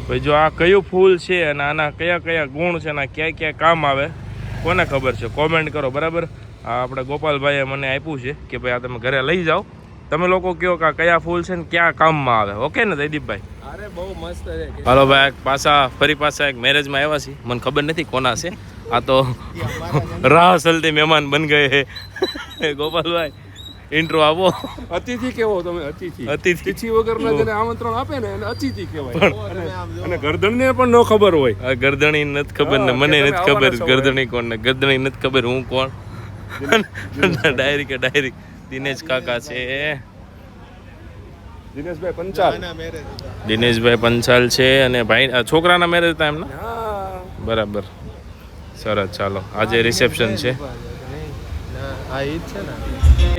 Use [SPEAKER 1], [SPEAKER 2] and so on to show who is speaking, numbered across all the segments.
[SPEAKER 1] ભાઈ જો આ કયું ફૂલ છે અને આના કયા કયા ગુણ છે અને ક્યાં ક્યાં કામ આવે કોને ખબર છે કોમેન્ટ કરો બરાબર. આ આપણે ગોપાલભાઈએ મને આપ્યું છે કે ભાઈ આ તમે ઘરે લઈ જાઓ, તમે લોકો કહો કે આ કયા ફૂલ છે ને ક્યાં કામમાં આવે. ઓકે ને જયદીપભાઈ?
[SPEAKER 2] અરે બહુ મસ્ત છે.
[SPEAKER 1] હાલો ભાઈ ફરી પાછા એક મેરેજમાં આવ્યા છીએ. મને ખબર નથી કોના છે આ, તો રાહ ચલતી મહેમાન બન ગયે હે. ગોપાલભાઈ ઇન્ટ્રો આપો.
[SPEAKER 2] અતિથિ કેવો તમે? અતિથિ
[SPEAKER 1] અતિથિ
[SPEAKER 2] વગરના જેને આમંત્રણ આપે ને એને અતિથિ કહેવાય. અને ગરદણને પણ ન ખબર હોય.
[SPEAKER 1] આ ગરદણી નથી ખબર ને મને નથી ખબર ગરદણી કોણ ને ગરદણી નથી ખબર હું કોણ. ડાયરી દિનેશ કાકા છે.
[SPEAKER 2] દિનેશભાઈ પંચાલ.
[SPEAKER 1] દિનેશભાઈ પંચાલ છે અને ભાઈ છોકરાના મેરેજ હતા એમના. બરાબર સરસ. ચાલો આજે રિસેપ્શન છે.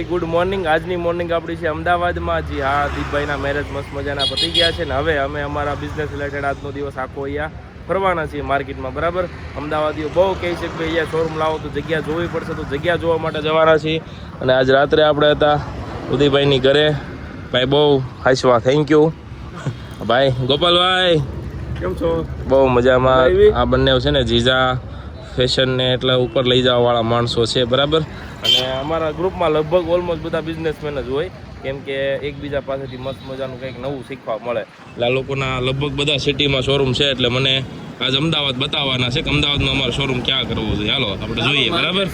[SPEAKER 1] Good morning. આજની મોર્નિંગ આપણી છે અમદાવાદમાં. જી હા, દીપભાઈના મેરેજ મસ્ત મજાના પતી ગયા છે ને હવે અમે અમારા બિઝનેસ રિલેટેડ આજનો દિવસ આખો અહીંયા ફરવાના છીએ માર્કેટમાં. બરાબર. અમદાવાદીઓ બહુ કહે છે કે ભાઈ અહીંયા શોરૂમ લાવો તો જગ્યા જોવી પડશે, તો જગ્યા જોવા માટે જવાના છીએ. અને આજ રાત્રે આપણે હતા ઉદયભાઈની ઘરે. ભાઈ બહુ હાઈસવા, થેન્ક યુ ભાઈ. ગોપાલભાઈ
[SPEAKER 2] કેમ છો?
[SPEAKER 1] બહુ મજામાં. આ બંને છે ને જીજા ફેશનને એટલે ઉપર લઈ જવાવાળા માણસો છે. બરાબર. અને અમારા ગ્રુપમાં લગભગ ઓલમોસ્ટ બધા બિઝનેસમેન જ હોય, કેમ કે એકબીજા પાસેથી મસ્ત મજાનું કંઈક નવું શીખવા મળે. એટલે આ લોકોના લગભગ બધા સિટીમાં શોરૂમ છે, એટલે મને આજ અમદાવાદ બતાવવાના છે કે અમદાવાદમાં અમારો શોરૂમ ક્યાં કરવો જોઈએ. હાલો આપણે જોઈએ. બરાબર.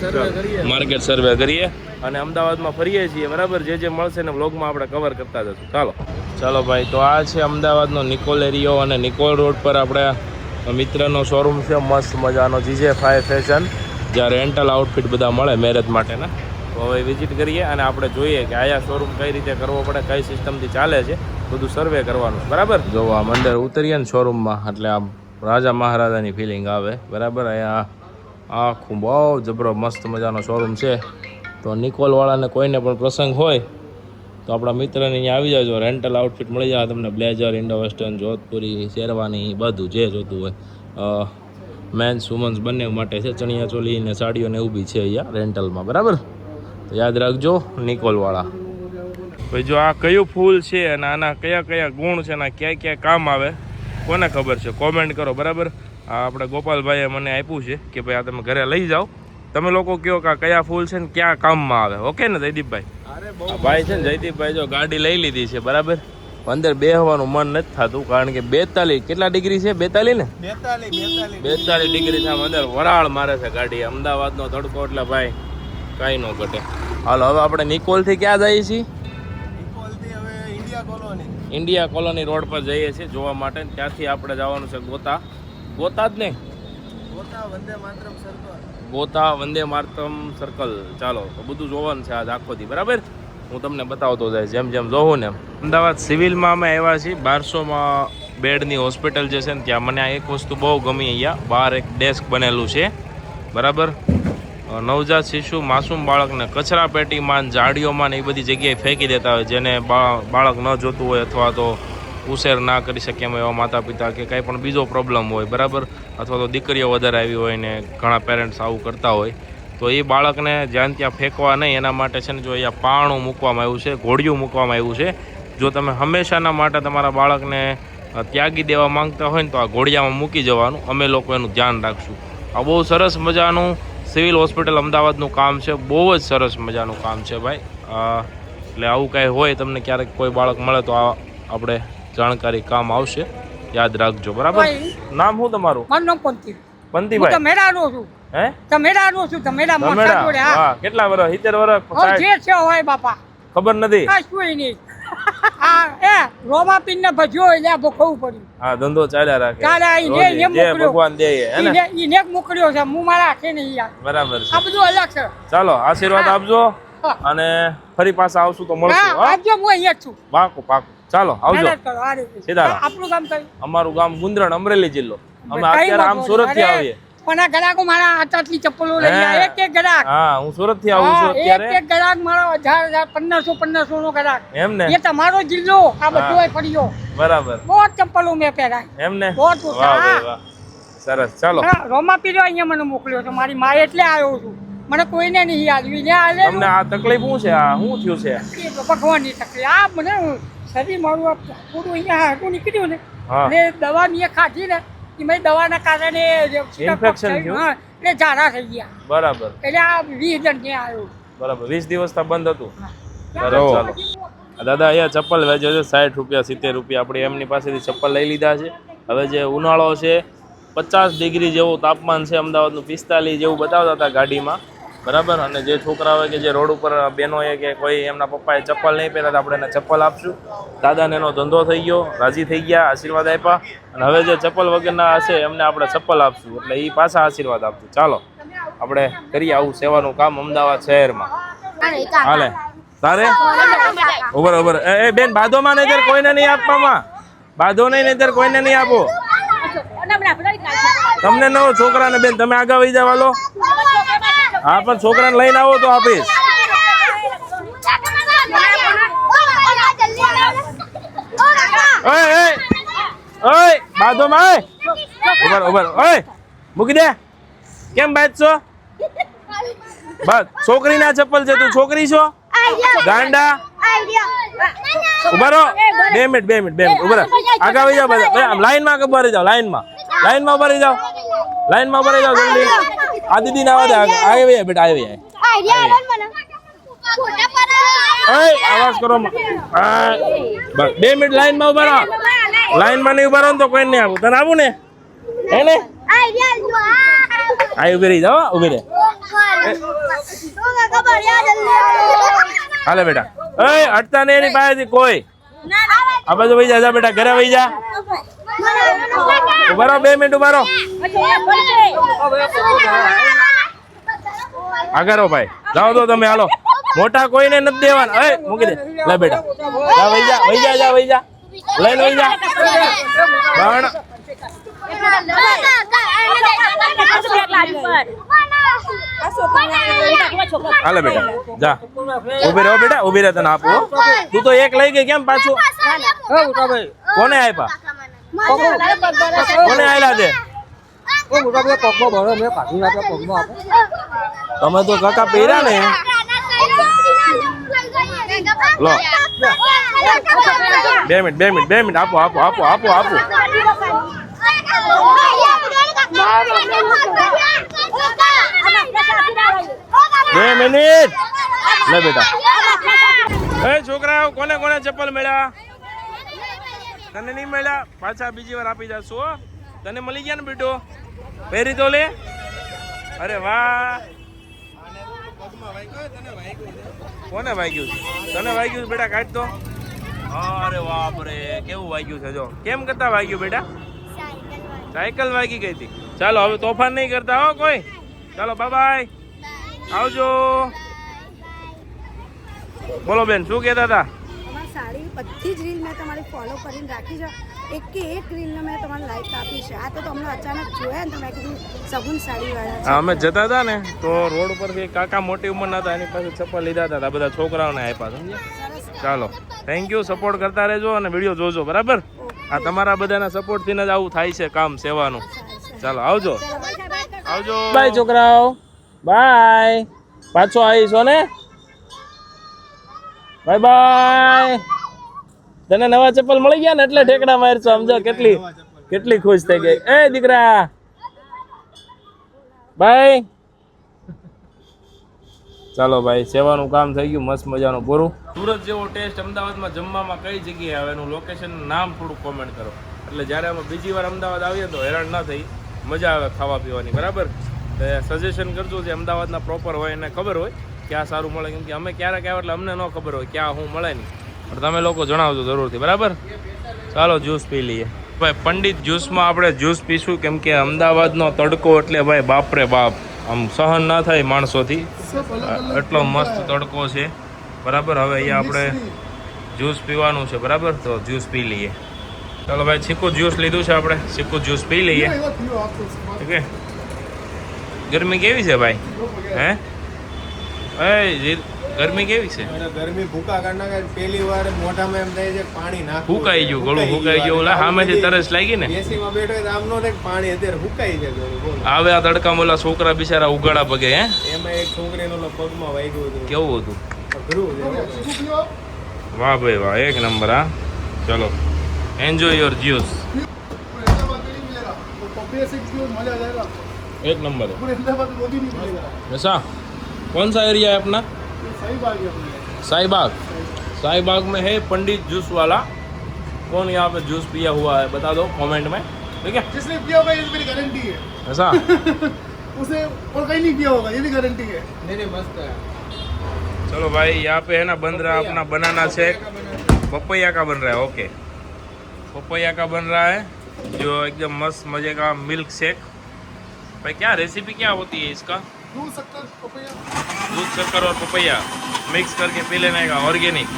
[SPEAKER 1] માર્કેટ સર્વે કરીએ અને અમદાવાદમાં ફરીએ છીએ. બરાબર. જે મળશે ને વ્લોગમાં આપણે કવર કરતા જશું. ચાલો ભાઈ. તો આ છે અમદાવાદનો નિકોલ એરિયો અને નિકોલ રોડ પર આપણે મિત્રનો શોરૂમ છે મસ્ત મજાનો, GJ5 ફેશન, જ્યાં રેન્ટલ આઉટફિટ બધા મળે મેરેજ માટેના. તો હવે વિઝિટ કરીએ અને આપણે જોઈએ કે આયા શોરૂમ કઈ રીતે કરવો પડે, કઈ સિસ્ટમથી ચાલે છે, બધું સર્વે કરવાનું. બરાબર. જો આમ અંદર ઉતરીએ ને શોરૂમમાં એટલે આમ રાજા મહારાજાની ફિલિંગ આવે. બરાબર. અહીંયા આખું બહુ જબરો મસ્ત મજાનો શોરૂમ છે. તો નિકોલવાળાને કોઈને પણ પ્રસંગ હોય તો આપણા મિત્રને અહીંયા આવી જાજો. રેન્ટલ આઉટફિટ મળી જાય તમને. Blazer, Indo western, Jodhpuri, sherwani, બધું જે જોતું હોય. મેન્સ વુમન્સ બંને માટે છે. ચણિયા ચોલી ને સાડીઓ ને એવું બી છે અહીંયા રેન્ટલમાં. બરાબર. તો યાદ રાખજો નિકોલવાળા. ભાઈ જો આ કયું ફૂલ છે અને આના કયા કયા ગુણ છે અને ક્યાં ક્યાં કામ આવે કોને ખબર છે કોમેન્ટ કરો. બરાબર. આ આપણે ગોપાલભાઈએ મને આપ્યું છે કે ભાઈ આ તમે ઘરે લઈ જાઓ, તમે લોકો કહો કે આ કયા ફૂલ છે ને ક્યાં કામમાં આવે. ઓકે ને જયદીપભાઈ? ભાઈ છે ને જયદીપભાઈ જો ગાડી લઈ લીધી છે. બરાબર. અંદર બેહવાનું મન નથી થતું, કારણ કે 42 કેટલા ડિગ્રી છે? 42 ને 42 ડિગ્રી છે. અંદર વરાળ મારે છે ગાડી. અમદાવાદનો તડકો એટલે ભાઈ કાંઈ ન ઘટે. હાલો હવે આપણે નિકોલથી ક્યાં જઈએ છીએ? ઇન્ડિયા કોલોની રોડ પર જઈએ છીએ જોવા માટે. ત્યાંથી આપણે જવાનું છે ગોતા જ નહીં, ગોતા વંદે માતરમ સર્કલ. ચાલો તો બધું જોવાનું છે આજ આખોથી. બરાબર. હું તમને બતાવતો જાય જેમ જોઉં ને. અમદાવાદ સિવિલમાં અમે આવ્યા છીએ. 1200 બેડની હોસ્પિટલ જે છે ને ત્યાં મને આ એક વસ્તુ બહુ ગમી. અહીંયા બહાર એક ડેસ્ક બનેલું છે. બરાબર. નવજાત શિશુ માસૂમ બાળકને કચરા પેટીમાં, જાડીઓમાં ને એ બધી જગ્યાએ ફેંકી દેતા હોય, જેને બાળક ન જોતું હોય અથવા તો ઉછેર ના કરી શકે એમ એવા માતા પિતા કે કંઈ પણ બીજો પ્રોબ્લેમ હોય. બરાબર. અથવા તો દીકરીઓ વધારે આવી હોય ને ઘણા પેરેન્ટ્સ આવું કરતા હોય, તો એ બાળકને જ્યાં ત્યાં ફેંકવા નહીં એના માટે છે ને જો અહીંયા પારણું મૂકવામાં આવ્યું છે, ઘોડિયું મૂકવામાં આવ્યું છે. જો તમે હંમેશાના માટે તમારા બાળકને ત્યાગી દેવા માંગતા હોય ને તો આ ઘોડિયામાં મૂકી જવાનું. અમે લોકો એનું ધ્યાન રાખશું. આ બહુ સરસ મજાનું સિવિલ હોસ્પિટલ અમદાવાદનું કામ છે. બહુ જ સરસ મજાનું કામ છે ભાઈ. એટલે આવું કાંઈ હોય તમને ક્યારેક કોઈ બાળક મળે તો આપણે જાણકારી કામ આવશે. યાદ રાખજો. બરાબર. નામ શું તમારું? પંતીભાઈ.
[SPEAKER 3] તમેડાનો છું.
[SPEAKER 1] હે?
[SPEAKER 3] તમેડાનો છું. તમેડા મોટા જોડે.
[SPEAKER 1] હા. કેટલા વર્ષ? 70 વર્ષ?
[SPEAKER 3] જે છે હોય બાપા
[SPEAKER 1] ખબર નથી.
[SPEAKER 3] કશું નહીં. હા એ રોમાપીન ને ભજ્યો એટલે ભોખવું પડ્યું.
[SPEAKER 1] હા ધંધો ચાલ્યા રાખે.
[SPEAKER 3] ચાલ્યા
[SPEAKER 1] ભગવાન દે
[SPEAKER 3] ઈને મોકલ્યો છે. હું મારા હાથે નહીં યાર.
[SPEAKER 1] બરાબર છે.
[SPEAKER 3] આ બધું અલગ છે.
[SPEAKER 1] ચાલો આશીર્વાદ આપજો અને ફરી પાછા આવશું તો મળશું.
[SPEAKER 3] આવજો. હું અહીંયા જ છું.
[SPEAKER 1] પાકું. ચાલો આવજો. સીધા.
[SPEAKER 3] આપણું ગામ કયું?
[SPEAKER 1] અમારું ગામ ગુંદરણ, અમરેલી જિલ્લો. અમે અત્યારે આમ સુરત થી આવીએ.
[SPEAKER 3] પણ આ ગ્રાહકો મારા આટલી ચપ્પલો લઈ જાય. એક ગ્રાહક.
[SPEAKER 1] હા હું સુરત થી આવું છું અત્યારે.
[SPEAKER 3] એક ગ્રાહક મારો 1000 1500 નો ગ્રાહક.
[SPEAKER 1] એમ ને?
[SPEAKER 3] એ તમારો જિલ્લો આ બધું ફર્યો.
[SPEAKER 1] બરાબર.
[SPEAKER 3] બહુ ચપ્પલો મેં પહેરાય.
[SPEAKER 1] એમ ને?
[SPEAKER 3] બહુ
[SPEAKER 1] વાહ. સરસ. ચાલો.
[SPEAKER 3] રોમા પીરો અહીંયા મને મોકલ્યો તો મારી માં એટલે આવ્યો છું. મને કોઈને નહીં આલ્યું. ને આલે
[SPEAKER 1] તમને આ તકલીફ શું છે? આ શું થયું છે?
[SPEAKER 3] ભગવાનની તકલીફ. આ મને શરીર મારું પૂરું અહીંયા હાટું નીકળ્યું ને
[SPEAKER 1] હા.
[SPEAKER 3] અને દવા મેં ખાધી ને એમાં દવાના કારણે
[SPEAKER 1] Infection થયું?
[SPEAKER 3] હા, એટલે ઝાડા થઈ ગયા.
[SPEAKER 1] બરાબર
[SPEAKER 3] એટલે આ 20 જણ ત્યાં આવ્યો.
[SPEAKER 1] બરાબર 20 દિવસ તો બંધ હતું. બરાબર ચાલો દાદા અહીંયા ચપ્પલ વેચે છે 60 રૂપિયા 70 રૂપિયા. આપણે એમની પાસેથી ચપ્પલ લઈ લીધા છે. હવે જે ઉનાળો છે 50 ડિગ્રી જેવું તાપમાન છે અમદાવાદનું, 45 જેવું બતાવતા હતા ગાડીમાં, બરાબર. અને જે છોકરાઓએ કે જે રોડ ઉપર બહેનોએ કે કોઈ એમના પપ્પાએ ચપ્પલ નહીં પહેર્યા આપણે એને ચપ્પલ આપશું. દાદાને એનો ધંધો થઈ ગયો, રાજી થઈ ગયા, આશીર્વાદ આપ્યા. અને હવે જે ચપ્પલ વગરના હશે એમને આપણે ચપ્પલ આપશું, એટલે એ પાછા આશીર્વાદ આપશું. ચાલો આપણે કરીએ આવું સેવાનું કામ અમદાવાદ શહેરમાં. હાલે તારે ઉભર ઉભર એ બેન બાધોમાં નહીતર કોઈને નહીં આપવામાં, બાધો નહીં નહીતર કોઈને નહીં આપો. તમને ન હોય છોકરાને બેન તમે આગળ વહી જાવ હાલો. હા પણ છોકરાને લઈને આવો તો આપીશ. ઓય ઓય બાધોમાં ઉભર ઉભર ઓય મૂકી દે. કેમ બાજશો? બસ છોકરીના ચપ્પલ છે, તું છોકરી છો ગાંડા? ઉભા રહો 2 મિનિટ ઉભા રહો. આગળ વહી જાઓ બધા લાઈનમાં ઉભા રહી જાઓ, લાઈનમાં ઉભા રહી જાઓ, લાઈનમાં ઉભા રહી જાઓ જલ્દી. આ દીદી ના આવે આવે વહી બેટા આવે વહી. ઓય આવાજ કરો બસ 2 મિનિટ લાઈનમાં ઉભા રહો. લાઈનમાં નહીં ઉભા રહો તો કોઈ નહીં આવું. તને આવું ને હે ને આ ઉભી રહી જાઓ, ઉભી રહે. હાલે બેટા ઓય અટતા નહીં એની પાસેથી કોઈ. આ બાજુ વહી જા બેટા, ઘરે વહી જા. ઉભા રહો 2 મિનિટ ઉભા રહો. આગળ રહો ભાઈ, જાઓ તો તમે હાલો. મોટા કોઈને નથી દેવાના. ઓય મૂકી દે લે બેટા, જા વહી જા વહી જા લઈને વહી જા. પણ હાલે બેટા જા ઉભી રહો બેટા, ઉભી રહે તને આપો. તું તો એક લઈ ગઈ કેમ પાછું? કોને આપ્યા? કોને આયલા છે? તમે તો કાકા પહેર્યા ને લો. 2 મિનિટ આપો 2 મિનિટ લે બેટા. એ છોકરાઓ કોને કોને ચપ્પલ મળ્યા? તને નહીં મળ્યા? પાછા બીજી વાર આપી જશો. તને મળી ગયા ને બેટો? પહેરી તો લે. અરે વાહ. કોને વાગ્યું છે? તને વાગ્યું બેટા? કાઢ તો. અરે બાપ રે કેવું વાગ્યું છે જો. કેમ કરતા વાગ્યું બેટા? સાયકલ વાગી ગઈ હતી. ચાલો હવે તોફાન નહીં કરતા હો કોઈ. ચાલો બાય આવજો. બોલો બેન શું કહેતા હતા?
[SPEAKER 4] સાડી બધી જ રીલ મેં તમારી ફોલો કરીને રાખી છે. એક રીલને મેં તમારે લાઈક આપી છે. આ તો તમને અચાનક જોયા ને તો મેં કીધું સગુન સાડીવાળા છે.
[SPEAKER 1] અમે જતા હતા ને તો રોડ ઉપરથી કાકા મોટી ઉંમરના હતા એની પાસે ચપ્પલ લીધા હતા, બધા છોકરાઓને આપ્યા. સમજ્યા? ચાલો થેન્ક યુ. સપોર્ટ કરતા રહેજો અને વિડીયો જોજો બરાબર. આ તમારા બધાના સપોર્ટથી જ આવું થાય છે કામ સેવાનું. ચાલો આવજો બાય છોકરાઓ, બાય. પાછો આવીશો ને? બાય. તને નવા ચપ્પલ મળી ગયા ને એટલે ઠેકડા મારશો. સમજો કેટલી ખુશ થઈ ગઈ. એ દીકરા બાય. ચાલો ભાઈ સેવાનું કામ થઈ ગયું મસ્ત મજાનું પૂરું. સુરત જેવો ટેસ્ટ અમદાવાદમાં જમવામાં કઈ જગ્યાએ આવે એનું લોકેશન નામ થોડું કોમેન્ટ કરો, એટલે જ્યારે અમે બીજી વાર અમદાવાદ આવીએ તો હેરાન ના થઈ, મજા આવે ખાવા પીવાની બરાબર. તો સજેશન કરજો જે અમદાવાદના પ્રોપર હોય એને ખબર હોય ક્યાં સારું મળે, કેમ કે અમે ક્યારેક આવ્યા એટલે અમને ન ખબર હોય ક્યાં શું મળે નહીં, પણ તમે લોકો જણાવજો જરૂરથી બરાબર. ચાલો જ્યુસ પી લઈએ ભાઈ. પંડિત જ્યુસમાં આપણે જ્યુસ પીશું કેમ કે અમદાવાદનો તડકો એટલે ભાઈ બાપરે બાપ, આમ સહન ના થાય માણસોથી, એટલો મસ્ત તડકો છે બરાબર. હવે અહીંયા આપણે જ્યુસ પીવાનું છે બરાબર, તો જ્યુસ પી લઈએ. ચાલો ભાઈ ચીકુ જ્યુસ લીધું છે આપણે, ચીકુ જ્યુસ પી લઈએ. ઓકે ગરમી કેવી છે ભાઈ? હે ગરમી કેવી છે?
[SPEAKER 5] ગરમી ભૂકા કાઢના પેલી વાર મોઢામાં એમ થાય છે પાણી નાખવું,
[SPEAKER 1] ફૂકાઈ ગયું ગળું, ફૂકાઈ ગયું. ઓલા સામેથી તરસ લાગી ને,
[SPEAKER 5] એસીમાં બેઠો હોય તો આમ નો થાય પાણી અત્યારે ફૂકાઈ છે ગળું.
[SPEAKER 1] આવે આ તડકામાં ઓલા છોકરા બિચારા ઉગાડા પગે. હે
[SPEAKER 5] એમાં એક છોકરીનો પગમાં વાગ્યું હતું.
[SPEAKER 1] કેવું હતું?
[SPEAKER 5] અઘરું છે.
[SPEAKER 1] વાહ ભાઈ વાહ, એક નંબર. હા ચલો एंजॉय योर जूस
[SPEAKER 6] अहमदाबाद में नहीं मिलेगा वो पपैया शेक पियो मजा आ जाएगा
[SPEAKER 1] एक नंबर है
[SPEAKER 6] पूरे अहमदाबाद में वो भी नहीं मिलेगा
[SPEAKER 1] ऐसा कौन सा एरिया है अपना
[SPEAKER 6] ये सही बात है अपने
[SPEAKER 1] शाही बाग में है पंडित जूस वाला कौन यहाँ पे जूस पिया हुआ है बता दो कमेंट में ठीक है
[SPEAKER 6] जिसने पिया होगा ये मेरी गारंटी है
[SPEAKER 1] ऐसा
[SPEAKER 6] उसे और कहीं नहीं पिया होगा ये भी गारंटी है
[SPEAKER 5] नहीं नहीं मस्त है
[SPEAKER 1] चलो भाई यहाँ पे है ना बन रहा है अपना बनाना शेक पपैया का बन रहा है ओके पपैया का बन रहा है जो एकदम मस्त मजे का मिल्क शेक भाई क्या रेसिपी क्या होती है इसका
[SPEAKER 6] दूध शक्कर पपैया
[SPEAKER 1] दूध शक्कर और पपैया मिक्स करके पी लेने का ऑर्गेनिक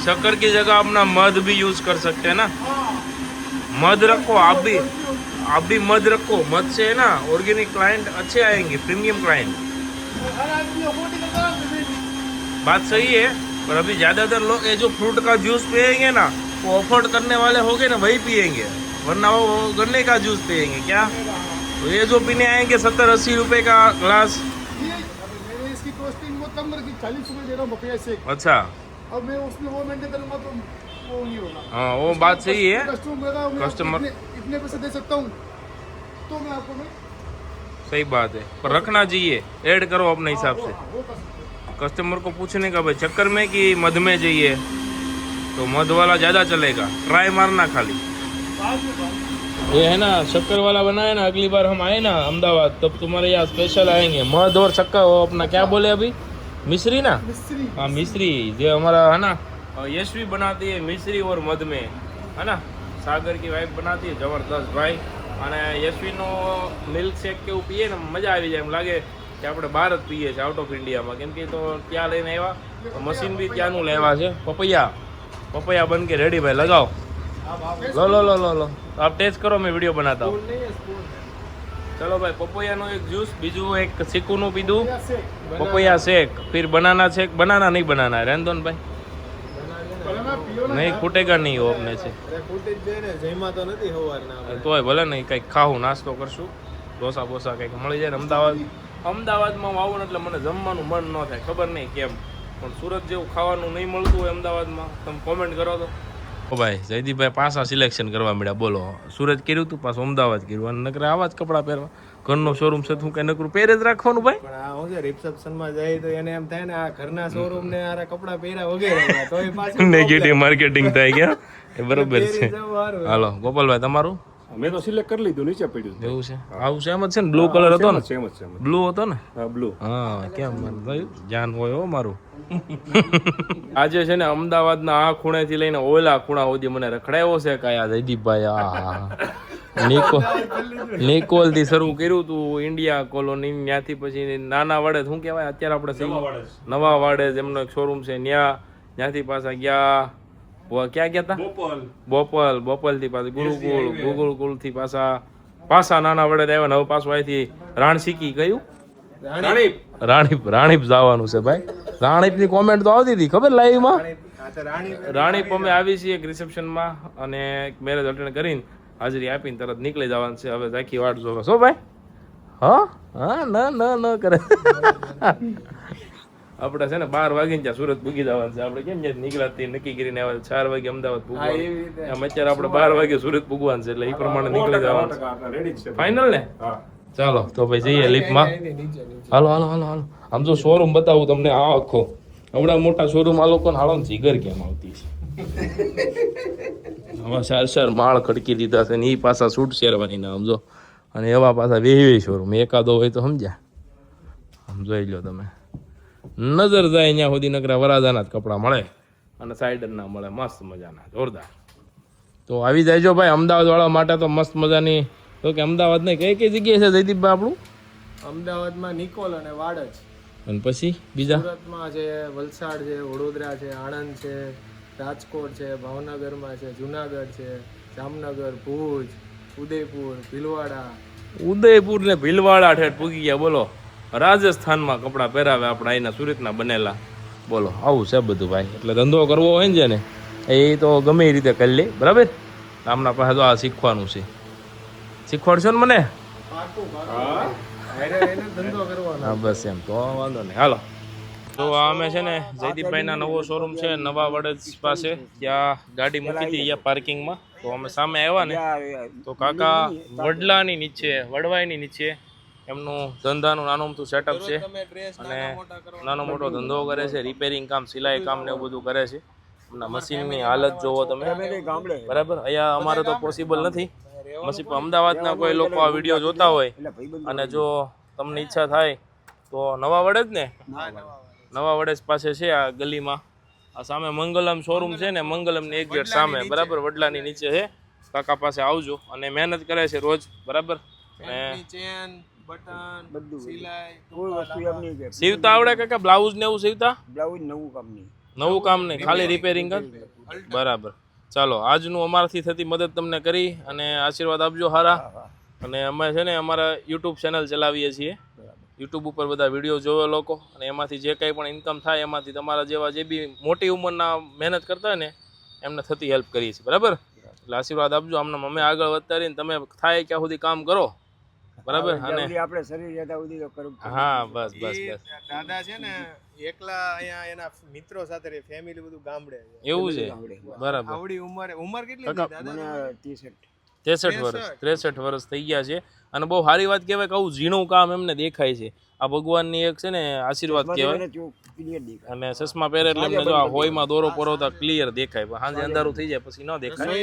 [SPEAKER 1] शक्कर की जगह अपना मध भी यूज कर सकते हैं ना मध रखो आप भी मध रखो मध से है ना ऑर्गेनिक क्लाइंट अच्छे आएंगे प्रीमियम क्लाइंट
[SPEAKER 6] हर आदमी अफोर्ड नहीं करता ना
[SPEAKER 1] बात सही है पर अभी ज्यादातर लोग ये जो फ्रूट का जूस पियेंगे ना वो अफोर्ड करने वाले होंगे ना वही पियेंगे वरना वो गन्ने का जूस पियेंगे क्या तो ये जो पीने आएंगे 70-80 रुपए का ग्लास
[SPEAKER 6] ये मैंने इसकी कॉस्टिंग बहुत कम रखी 40 रुपये दे रहा हूँ पपैया शेक
[SPEAKER 1] अच्छा
[SPEAKER 6] अब मैं उसमें वो मेंटेन करूंगा तो वो नहीं होगा
[SPEAKER 1] हाँ वो बात सही है
[SPEAKER 6] कस्टमर
[SPEAKER 1] कस्टमर
[SPEAKER 6] इतने पैसे दे सकता हूँ तो मैं आपको मैं
[SPEAKER 1] सही बात है पर रखना चाहिए ऐड करो अपने हिसाब से
[SPEAKER 6] वो कर सकते हैं।
[SPEAKER 1] कस्टमर को पूछने का भाई चक्कर में कि मध में चाहिए तो मध वाला ज़्यादा चलेगा ट्राई मारना खाली ये है ना शक्कर वाला बना है ना अगली बार हम आए ना अहमदाबाद तब तुम्हारे यहाँ स्पेशल आएंगे मध और शक्कर वो अपना क्या बोले अभी मिश्री ना
[SPEAKER 6] मिस्त्री
[SPEAKER 1] हाँ मिश्री जो हमारा है ना यशवी बनाती है मिश्री और मध में है ना सागर की वाइफ बनाती है जबरदस्त भाई અને યશવીનો મિલ્ક શેક કેવું પીએ ને મજા આવી જાય એમ લાગે કે આપણે બહાર જ પીએ છીએ આઉટ ઓફ ઇન્ડિયામાં કેમ કે તો ત્યાં લઈને આવ્યા મશીન બી ત્યાંનું લેવા છે પપૈયા બન કે રેડી ભાઈ લગાવો લો લો લો लो लो आप टेस्ट करो मैं वीडियो बनाता हूँ चलो भाई पपैयाનો એક જ્યુસ બીજું એક ચીકુનું પીધું પપૈયા શેક फिर बनाना शेक बनाना नहीं बनाना है रहने दो ने भाई नहीं फूटेगा नहीं हो अपने से
[SPEAKER 5] ફૂટેજ છે ને જઈમાં તો નથી હવારના
[SPEAKER 1] તોય ભલે નહીં કંઈક ખાવું નાસ્તો કરશું ઢોસા બોસા કંઈક મળી જાય ને અમદાવાદમાં હું આવું ને એટલે મને જમવાનું મન ન થાય ખબર નહીં કેમ પણ સુરત જેવું ખાવાનું નહીં મળતું હોય અમદાવાદમાં તમે કોમેન્ટ કરો તો ઓ ભાઈ જયદીપભાઈ પાછા સિલેક્શન કરવા મળ્યા બોલો સુરત કર્યું હતું પાછું અમદાવાદ કર્યું અને નકરે આવા જ કપડાં પહેરવા ઘરનો શોરૂમ છે તું કઈ નકરું પહેરે જ રાખવાનું ભાઈ
[SPEAKER 5] પણ આ હું છે રિસેપ્શનમાં જાય તો એને એમ થાય ને આ ઘરના શોરૂમ ને આરા કપડા પહેર્યા વગેરે તોય પાછું
[SPEAKER 1] નેગેટિવ માર્કેટિંગ થાય ગયા એ બરોબર છે હાલો ગોપાલભાઈ તમારું
[SPEAKER 2] મેં તો સિલેક્ટ કરી લીધું નીચે પડ્યું
[SPEAKER 1] એવું છે આવું સેમ જ છે ને બ્લુ કલર હતો ને
[SPEAKER 2] સેમ જ
[SPEAKER 1] બ્લુ હતો ને
[SPEAKER 2] હા બ્લુ
[SPEAKER 1] હા કેમ મને થયું જાન હોય હો મારું આજે છે ને અમદાવાદના આ ખૂણેથી લઈને ઓલા ખૂણા સુધી મને રખડાયો છે કયા જયદીપભાઈ આ નિકોલ થી શરૂ કર્યું તું ઇન્ડિયા કોલોની ત્યાંથી પછી નાના વાડે શું કહેવાય અત્યારે આપણે નવા વાડે એમનો એક શોરૂમ છે ત્યાંથી પાછા ગયા ક્યાં ગયા હતા બોપલ થી પાછા ગુરુકુળ થી પાછા નાના વડે આવ્યા ને હવે પાછું અહીંથી રાણસીકી કયું રાણીપ જવાનું છે ભાઈ રાણીપ ની કોમેન્ટ તો આવતી હતી ખબર લાઈવ માં રાણીપ અમે આવી છીએ એક રિસેપ્શનમાં અને એક મેરેજ અટેન્ડ કરીને હાજરી આપીને તરત નીકળી જવાનું છે હવે આખી વાટ જોવે શું ભાઈ હા ન કરે આપણે છે ને 12 વાગે ત્યાં સુરત પૂગી જવાનું છે આપણે કેમ નીકળાતી નક્કી કરીને આવે 4 વાગે અમદાવાદ પૂગવાનું આમ અત્યારે આપણે 12 વાગે સુરત પૂગવાનું છે એટલે એ પ્રમાણે નીકળી જવાનું ફાઇનલ ને ચાલો તો ભાઈ જઈએ લિફ્ટમાં હાલો આમ જો શોરૂમ બતાવું તમને આ આખો હમણાં મોટા શોરૂમ આ લોકોને હાલો ને જીગર કેમ આવતી છે આમાં 4 માળ ખડકી દીધા છે ને એ પાછા સૂટ શેરવાની ના સમજો અને એવા પાછા વેહી શોરૂમ એકાદો હોય તો સમજ્યા આમ જોઈ લો તમે નજર જાય ત્યાં સુધી નકરા વરાજાના જ કપડાં મળે અને સાઈડર ના મળે મસ્ત મજાના જોરદાર તો આવી જાય ભાઈ અમદાવાદ વાળા માટે તો મસ્ત મજાની તો કે અમદાવાદ ને કઈ જગ્યાએ છે જયદીપભાઈ આપણું
[SPEAKER 5] અમદાવાદમાં નિકોલ અને વાડજ
[SPEAKER 1] અને પછી બીજા
[SPEAKER 5] સુરતમાં છે વલસાડ છે વડોદરા છે આણંદ છે રાજકોટ છે ભાવનગરમાં છે જુનાગઢ છે જામનગર ભુજ ઉદયપુર
[SPEAKER 1] ઉદયપુર ને ભીલવાડા ઠેઠ પૂગી ગયા બોલો રાજસ્થાનમાં કપડાં પહેરાવે આપણે અહીંના સુરતના બનેલા બોલો આવું છે બધું ભાઈ એટલે ધંધો કરવો હોય ને જેને એ તો ગમે એ રીતે કરી લે બરાબર આમના પાસે તો આ શીખવાનું છે શીખવાડશો ને મને હા બસ એમ તો વાંધો નહીં હાલો તો આ અમે છે ને જયદીપભાઈના નવો શોરૂમ છે નવા વડજ પાસે, ત્યાં ગાડી મૂકી હતી અહીંયા પાર્કિંગમાં. તો અમે સામે આવ્યા ને તો કાકા વડલાની નીચે વડવાઈની નીચે એમનું ધંધાનું નાનું મોટું સેટઅપ છે અને નાનો મોટો ધંધો કરે છે, રિપેરિંગ કામ, સિલાઈ કામ ને એવું બધું કરે છે. એમના મશીનની હાલત જોવો તમે, બરાબર. અહીંયા અમારે તો પોસિબલ નથી મશીન. અમદાવાદના કોઈ લોકો આ વિડીયો જોતા હોય અને જો તમને ઈચ્છા થાય તો નવા વડજ ને, નવા વડજ પાસે છે આ ગલીમાં, આ સામે મંગલમ શોરૂમ છે ને, મંગલમની એક ગેટ સામે, બરાબર, વડલાની નીચે છે. કાકા પાસે આવજો અને મહેનત કરે છે રોજ, બરાબર. અને સીવતા આવડે કાકા? બ્લાઉઝ ને એવું સીવતા? નવું કામ નહીં, ખાલી રિપેરિંગ જ, બરાબર. ચાલો, આજનું અમારાથી થતી મદદ તમને કરી અને આશીર્વાદ આપજો સારા. અને અમે છે ને અમારા યુટ્યુબ ચેનલ ચલાવીએ છીએ, યુટ્યુબ ઉપર બધા વિડીયો જોવે લોકો, અને એમાંથી જે કંઈ પણ ઇન્કમ થાય એમાંથી તમારા જેવા જે બી મોટી ઉંમરના મહેનત કરતા હોય ને એમને થતી હેલ્પ કરીએ છીએ, બરાબર. એટલે આશીર્વાદ આપજો અમને, અમે આગળ વધતા રહીને તમે થાય ત્યાં સુધી કામ કરો, બરાબર. અને
[SPEAKER 7] આપણે શરીર જતા સુધી તો કરવું.
[SPEAKER 1] હા, બસ બસ બસ.
[SPEAKER 5] દાદા છે ને એકલા અહીંયા એના મિત્રો સાથે રહે, ફેમિલી બધું ગામડે છે.
[SPEAKER 1] એવું છે, બરાબર.
[SPEAKER 5] આવડી ઉંમર કેટલી છે દાદા?
[SPEAKER 1] 63 વર્ષ થઈ ગયા છે. અને બહુ સારી વાત કહેવાય કે આવું ઝીણું કામ એમને દેખાય છે. આ ભગવાનની એક છે ને આશીર્વાદ કહેવાય. અને ચશ્મા પહેરે એટલે એમને જો આ હોયમાં દોરો પરોતા ક્લિયર દેખાય, પણ સાંજે અંધારું થઈ જાય પછી ન દેખાય.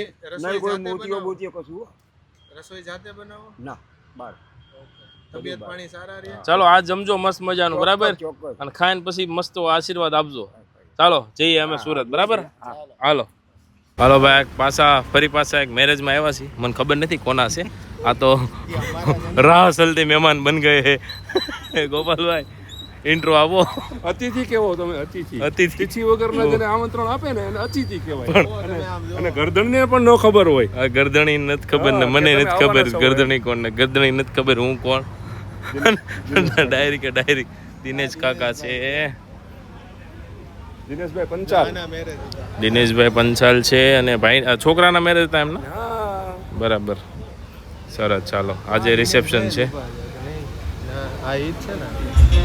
[SPEAKER 5] રસોઈ જાતે બનાવો?
[SPEAKER 7] ના, બહાર.
[SPEAKER 5] તબિયત પાણી સારા રહે?
[SPEAKER 1] ચાલો, આ જમજો મસ્ત મજાનું, બરાબર. અને ખાઈને પછી મસ્ત આશીર્વાદ આપજો. ચાલો જઈએ અમે સુરત, બરાબર. હાલો હાલો ભાઈ, ફરી પાછા એક મેરેજમાં આવ્યા છીએ. મને ખબર નથી કોના છે આ, તો રાહ ચલતી મહેમાન બન ગયે. ગોપાલભાઈ ઇન્ટ્રો આપો.
[SPEAKER 2] અતિથિ કેવો તમે? અતિથિ તિથિ વગરના જેને આમંત્રણ આપે ને એને અતિથિ કહેવાય. અને ગરદણને પણ ન ખબર હોય.
[SPEAKER 1] આ ગરદણી નથી ખબર ને મને નથી ખબર ગરદણી કોણ ને ગરદણી નથી ખબર હું કોણ. ડાયરી દિનેશ કાકા છે, દિનેશભાઈ પંચાલ છે. અને ભાઈ છોકરાના મેરેજ હતા એમના, બરાબર. સરસ, ચાલો આજે રિસેપ્શન છે.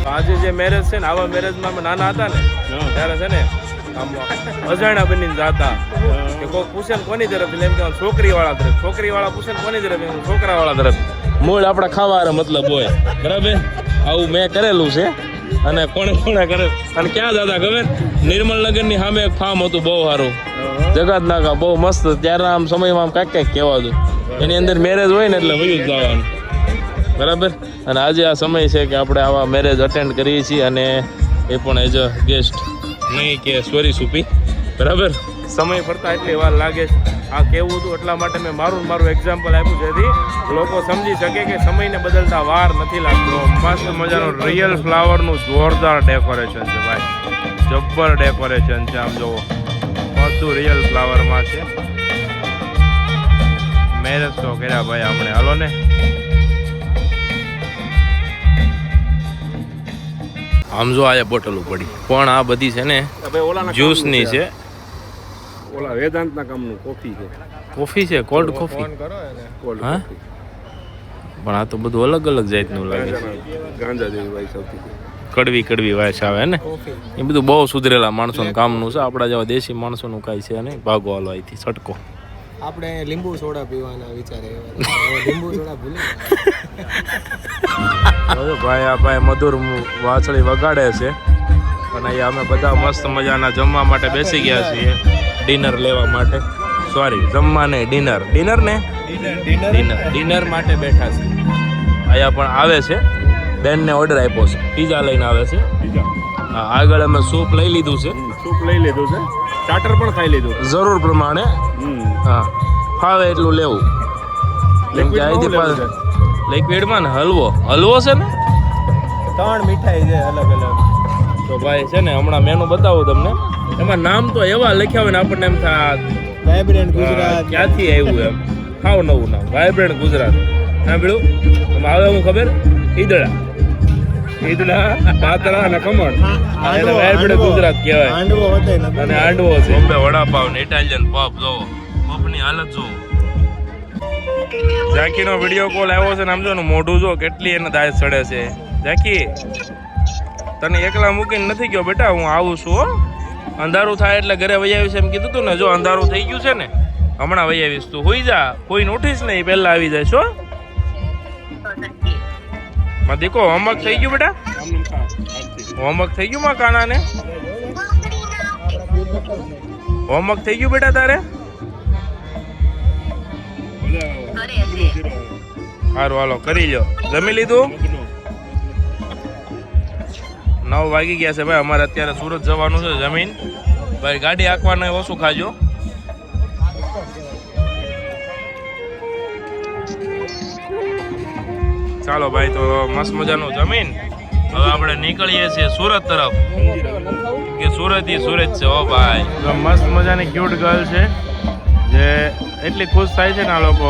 [SPEAKER 1] આજે જે મેરેજ છે ને, આવા મેરેજમાં અમે નાના હતા ને ત્યારે છે ને આમ અજાણ્યા બનીને જાતા કે કોઈ પૂછે ને કોની તરફ, એટલે એમ કે છોકરીવાળા તરફ, છોકરીવાળા પૂછે ને કોની તરફ, છોકરાવાળા તરફ. મૂળ આપણા ખાવા મતલબ હોય, બરાબર. આવું મેં કરેલું છે. અને કોણે કરે. અને ક્યાં જતા ખબર? નિર્મલનગરની સામે એક ફાર્મ હતું બહુ સારું, જગતનાકા, બહુ મસ્ત. ત્યારના આમ સમયમાં આમ કાંઈક કહેવાતું, એની અંદર મેરેજ હોય ને એટલે વયું જ જવાનું, બરાબર. અને આજે આ સમય છે કે આપણે આવા મેરેજ અટેન્ડ કરીએ છીએ, અને એ પણ એઝ અ ગેસ્ટ, નહીં કે સોરી સુપી, બરાબર. સમય ફરતા એટલી વાર લાગે છે. આ કહેવું હતું એટલા માટે મેં મારું એક્ઝામ્પલ આપ્યું, જેથી લોકો સમજી શકે કે સમયને બદલતા વાર નથી લાગતો. મસ્ત મજાનું રિયલ ફ્લાવરનું જોરદાર ડેકોરેશન છે ભાઈ, જબ્બર ડેકોરેશન છે. આમ જુઓ, બધું રિયલ ફ્લાવરમાં છે. મેરેજ તો કર્યા ભાઈ આપણે. હાલો ને, આમ જો આ બોટલો પડી, પણ આ બધી છે ને જ્યુસની છે.
[SPEAKER 2] ઓલા વેદાંતના કામનું કોફી છે.
[SPEAKER 1] કોફી છે, કોલ્ડ કોફી. હા, પણ આ તો બધું અલગ અલગ જાતનું લાગે છે.
[SPEAKER 2] ગાંજા જેવી ભાઈ સૌથી
[SPEAKER 1] કડવી વાયસ આવે ને, એ બધું બહુ સુધરેલા માણસોનું કામનું છે. આપણા જેવા દેશી માણસોનું કાંઈ છે નહીં. ભાગો હાલો અહીંથી છટકો.
[SPEAKER 5] આપણે લીંબુ સોડા પીવાના વિચારે, લીંબુ સોડા ભૂલી
[SPEAKER 1] ભાઈ. આ ભાઈ મધુર વાંસળી વગાડે છે. અને અહીંયા અમે બધા મસ્ત મજાના જમવા માટે બેસી ગયા છીએ, ડિનર લેવા માટે. સોરી, જમવા નહીં, ડિનર માટે બેઠા છે. અહીંયા પણ આવે છે, બેનને ઓર્ડર આપ્યો છે, પીઝા લઈને આવે છે. હા, આગળ અમે સૂપ લઈ લીધું છે,
[SPEAKER 2] સ્ટાર્ટર પણ ખાઈ લીધું,
[SPEAKER 1] જરૂર પ્રમાણે. હા, ફાવે એટલું લેવું. કેમ કે અહીંથી લિક્વિડમાં ને હલવો છે ને,
[SPEAKER 5] 3 મીઠાઈ છે અલગ અલગ.
[SPEAKER 1] તો ભાઈ છે ને હમણાં મેનુ બતાવું તમને. એમાં નામ તો એવા લખ્યા હોય ને આપણને એમ થાય
[SPEAKER 5] વાઇબ્રન્ટ ગુજરાત
[SPEAKER 1] ક્યાંથી આવ્યું, એમ ખાવ નવું નામ, વાઇબ્રન્ટ ગુજરાત. સાંભળ્યું? એમાં આવે હું ખબર? ઈદડા, પાતળા અને ખમણ, એને વાઇબ્રન્ટ ગુજરાત કહેવાય. અને હાંડવો છે. બોમ્બે વડાપાવ ને ઇટાલિયન પબ. જોવો પબની હાલત જોવો. ઝાંકીનો વિડીયો કોલ આવ્યો છે ને, આમ જો ને મોઢું જો કેટલી એને દાય ચડે છે. ઝાંકી તને એકલા મૂકીને નથી ગયો બેટા, હું આવું છું હો. અંધારું થાય એટલે ઘરે વહી આવીશ એમ કીધું તું ને. જો અંધારું થઈ ગયું છે ને, હમણાં વહી આવીશ. તું હોઈ જા, કોઈને ઉઠીશ ને એ પહેલા આવી જાય છો. માં દીકો હોમવર્ક થઈ ગયું બેટા? હોમવર્ક થઈ ગયું માં કાના ને? હોમવર્ક થઈ ગયું બેટા તારે? સારું હાલો કરી લો. જમી લીધું? 9 વાગી ગયા છે ભાઈ. અમારે અત્યારે સુરત જવાનું છે. જમીન ભાઈ ગાડી હાંકવાને ઓછું ખાજો. ચાલો ભાઈ, તો મસ્ત મજાનું જમીન હવે આપણે નીકળીએ છીએ સુરત તરફ, કે સુરત ઈ સુરત છે. ઓ ભાઈ, તો મસ્ત મજાની ક્યુટ ગર્લ છે જે એટલી ખુશ થાય છે ને આ લોકો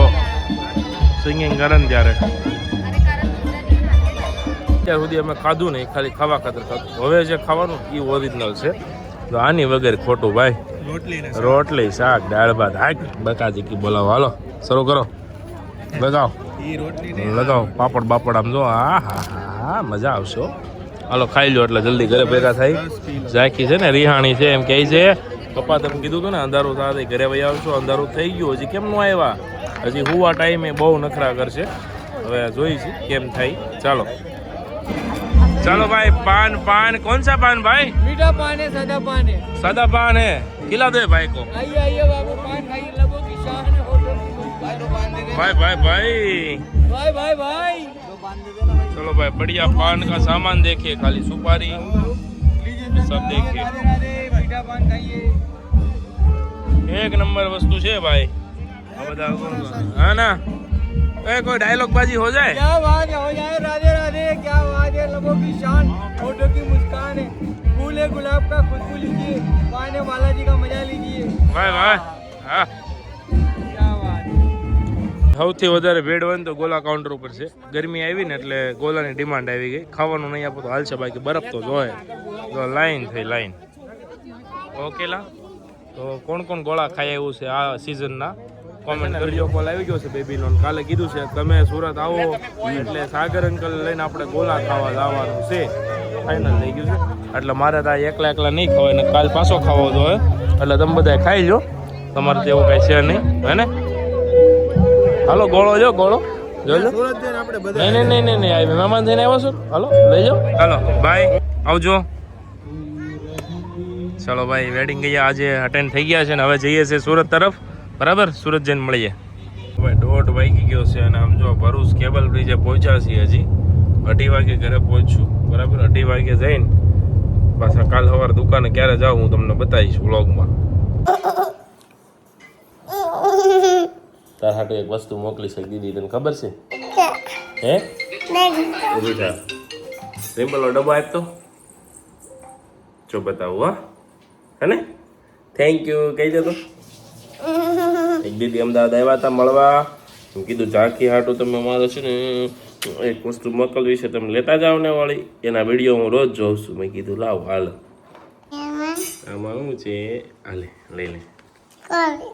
[SPEAKER 1] સિંગિંગ કરે ને ત્યારે. અત્યાર સુધી અમે ખાધું નહીં, ખાલી ખાવા ખાતર ખાધું. હવે જે ખાવાનું એ ઓરિજિનલ છે. તો આની વગર ખોટું ભાઈ. રોટલી શાક દાળ ભાત. હાક બકાજી બોલાવો. હાલો શરૂ કરો. લગાવો લગાવો પાપડ બાપડ. આમ જો હા હા હા મજા આવશે. હાલો ખાઈ લો એટલે જલ્દી ઘરે ભેગા થાય. ઝાંખી છે ને રિહાણી છે એમ કહે છે. પપ્પા તમે કીધું હતું ને અંધારું થાય ઘરે વહી આવશો. અંધારું થઈ ગયું, હજી કેમ નું આવ્યા? હજી હુવા ટાઈમે બહુ નખરા કરશે. હવે જોઈ છે કેમ થાય. ચાલો ચાલો भाई, पान पान कौन सा पान भाई?
[SPEAKER 3] मीठा पान है, सादा पान है।
[SPEAKER 1] सादा पान है, खिला दे भाई को।
[SPEAKER 3] आइए आइए बाबू, पान खाइए, लोगों की शान है होटल की।
[SPEAKER 1] भाई भाई भाई
[SPEAKER 3] भाई भाई भाई
[SPEAKER 1] चलो भाई, बढ़िया पान का सामान देखिए, खाली सुपारी सब देखिए।
[SPEAKER 3] मीठा पान खाइए।
[SPEAKER 1] एक नंबर वस्तु है भाई। हाँ ना, कोई डायलॉग बाजी हो जाए।
[SPEAKER 3] क्या बात है, हो जाए। राधे राधे, क्या बात है। लोगों की शान, होठों की मुस्कान है। फूल है गुलाब का, खुशबू लीजिए। पान है बालाजी का, मजा लीजिए।
[SPEAKER 1] ભાઈ ભાઈ હા,
[SPEAKER 3] क्या बात है।
[SPEAKER 1] સૌથી વધારે ભીડ હોય ને તો ગોલા કાઉન્ટર ઉપર છે. ગરમી આવી ને એટલે ગોલાની ડિમાન્ડ આવી ગઈ. ખાવાનું નહીં આપો તો હાલશે, બાકી બરફ તો જોઈએ. તો લાઈન થઈ લાઈન. ઓકેલા તો કોણ કોણ ગોળા ખાય એવું છે આ સિઝનના કોમેન્ટ કરજો. કોલ આવી ગયો છે બેબીનો. કાલે કીધું છે તમે સુરત આવો એટલે સાગર અંકલ લઈને આપણે ગોલા ખાવા જવાનું છે. ફાઇનલ થઈ ગયું છે. એટલે મારે તો એકલા એકલા નહીં ખવાય ને કાલ પાછો ખાવો જોઈએ. એટલે તમે બધા ખાઈ લો, તમારે તો એવું કાંઈ છે નહીં, હે ને? હાલો ગોળો જો, ગોળો જોઈ લો. નહીં નહીં નહીં નહીં આવી મહેમાન થઈને આવ્યો છો. હાલો લઈ જાઓ. હાલો બાય, આવજો. ચાલો ભાઈ, વેડિંગ ગયા આજે અટેન્ડ થઈ ગયા છે ને હવે જઈએ છીએ સુરત તરફ. બરાબર, સુરત જઈને મળીએ. ભાઈ 1:30 વાગી ગયો છે અને આમ જો ભરૂચ કેબલ બ્રિજે પહોંચ્યા છીએ. હજી 2:30 વાગે ઘરે પહોંચશું. બરાબર, 2:30 વાગે જઈને પાછા કાલ સવારે દુકાને ક્યારે જાઉં હું તમને બતાવીશ વ્લોગમાં. તાર હાટુ એક વસ્તુ મોકલી છે દીદી, તને ખબર છે? હે રીટા સિમ્પલનો ડબ્બો આપતો જો બતાવું. હા હે ને? થેન્ક યુ કહી દે તો. એક દીદી અમદાવાદ આવ્યા હતા મળવા. હું કીધું ઝાંખી હાટું તમે મારો છે ને એક વસ્તુ મોકલવી છે, તમે લેતા જાઓ ને વાળી. એના વિડીયો હું રોજ જોઉં છું. મેં કીધું લાવ હાલ આમાં શું છે, હાલે લઈ લે.